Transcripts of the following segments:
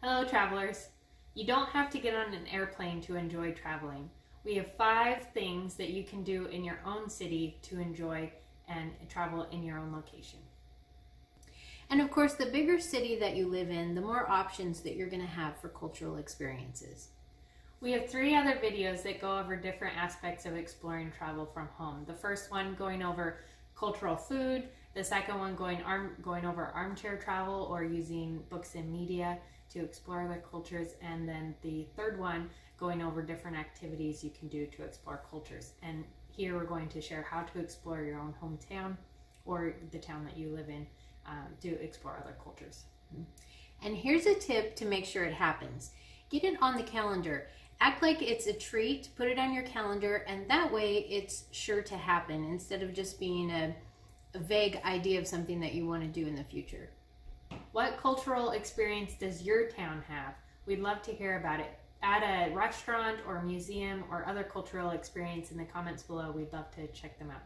Hello travelers! You don't have to get on an airplane to enjoy traveling. We have 5 things that you can do in your own city to enjoy and travel in your own location. And of course, the bigger city that you live in, the more options that you're going to have for cultural experiences. We have 3 other videos that go over different aspects of exploring travel from home. The first one going over cultural food, the second one going over armchair travel or using books and media to explore other cultures, and then the third one going over different activities you can do to explore cultures. And here we're going to share how to explore your own hometown or the town that you live in to explore other cultures. And here's a tip to make sure it happens. Get it on the calendar. Act like it's a treat, put it on your calendar, and that way it's sure to happen instead of just being a vague idea of something that you want to do in the future. What cultural experience does your town have? We'd love to hear about it. Add a restaurant or museum or other cultural experience in the comments below. We'd love to check them out.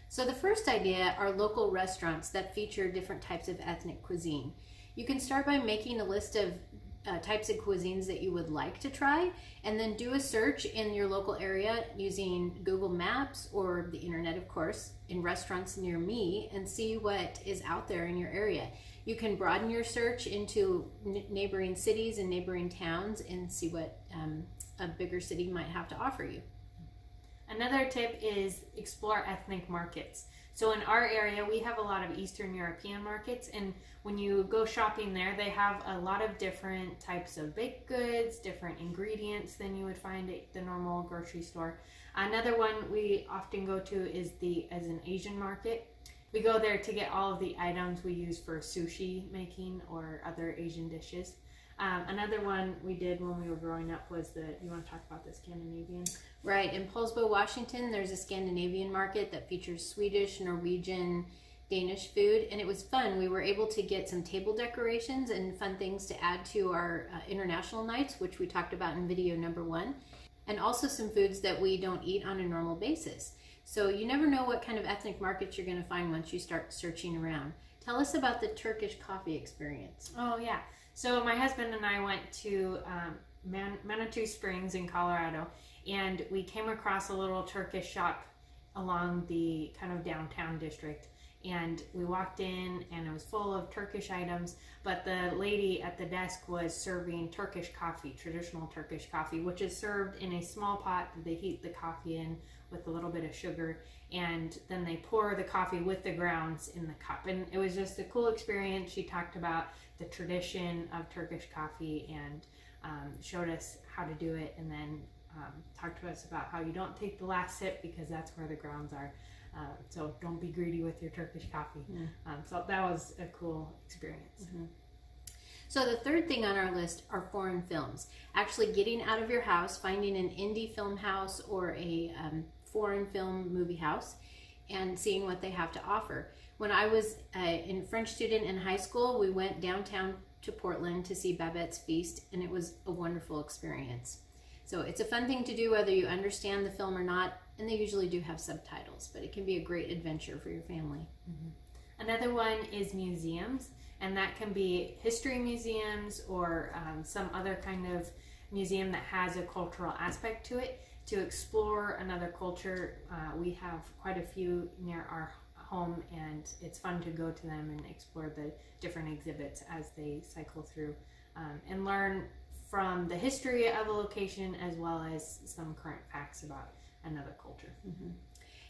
So the first idea are local restaurants that feature different types of ethnic cuisine. You can start by making a list of types of cuisines that you would like to try, and then do a search in your local area using Google Maps or the internet, of course, in restaurants near me, and see what is out there in your area. You can broaden your search into neighboring cities and neighboring towns and see what a bigger city might have to offer you. Another tip is explore ethnic markets. So in our area, we have a lot of Eastern European markets, and when you go shopping there, they have a lot of different types of baked goods, different ingredients than you would find at the normal grocery store. Another one we often go to is as an Asian market. We go there to get all of the items we use for sushi making or other Asian dishes. Another one we did when we were growing up was you want to talk about the Scandinavian? Right, in Poulsbo, Washington, there's a Scandinavian market that features Swedish, Norwegian, Danish food, and it was fun. We were able to get some table decorations and fun things to add to our international nights, which we talked about in video number 1, and also some foods that we don't eat on a normal basis. So you never know what kind of ethnic markets you're going to find once you start searching around. Tell us about the Turkish coffee experience. Oh yeah. So my husband and I went to Manitou Springs in Colorado, and we came across a little Turkish shop along the kind of downtown district. And we walked in and it was full of Turkish items, but the lady at the desk was serving Turkish coffee, traditional Turkish coffee, which is served in a small pot that they heat the coffee in with a little bit of sugar, and then they pour the coffee with the grounds in the cup. And it was just a cool experience. She talked about the tradition of Turkish coffee and showed us how to do it, and then talked to us about how you don't take the last sip because that's where the grounds are. So don't be greedy with your Turkish coffee. So that was a cool experience. So the third thing on our list are foreign films. Actually getting out of your house, finding an indie film house or a foreign film movie house and seeing what they have to offer. When I was a French student in high school, we went downtown to Portland to see Babette's Feast, and it was a wonderful experience. So it's a fun thing to do whether you understand the film or not, and they usually do have subtitles, but it can be a great adventure for your family. Another one is museums, and that can be history museums or some other kind of museum that has a cultural aspect to it. To explore another culture, we have quite a few near our home, and it's fun to go to them and explore the different exhibits as they cycle through and learn from the history of a location as well as some current facts about another culture.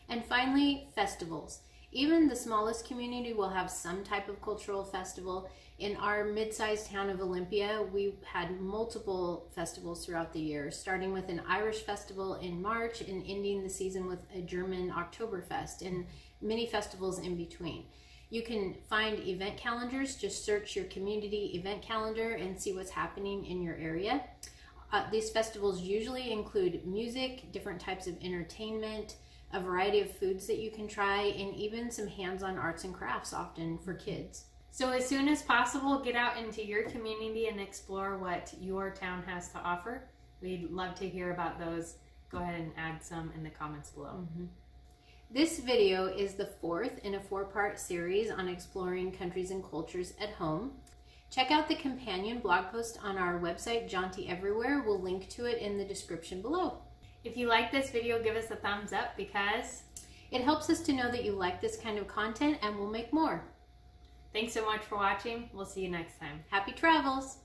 And finally, festivals. Even the smallest community will have some type of cultural festival. In our mid-sized town of Olympia, we had multiple festivals throughout the year, starting with an Irish festival in March and ending the season with a German Oktoberfest and many festivals in between. You can find event calendars. Just search your community event calendar and see what's happening in your area. These festivals usually include music, different types of entertainment, a variety of foods that you can try, and even some hands-on arts and crafts often for kids. So as soon as possible, get out into your community and explore what your town has to offer. We'd love to hear about those. Go ahead and add some in the comments below. This video is the 4th in a 4-part series on exploring countries and cultures at home. Check out the companion blog post on our website, Jaunty Everywhere. We'll link to it in the description below. If you like this video, give us a thumbs up because it helps us to know that you like this kind of content, and we'll make more. Thanks so much for watching. We'll see you next time. Happy travels!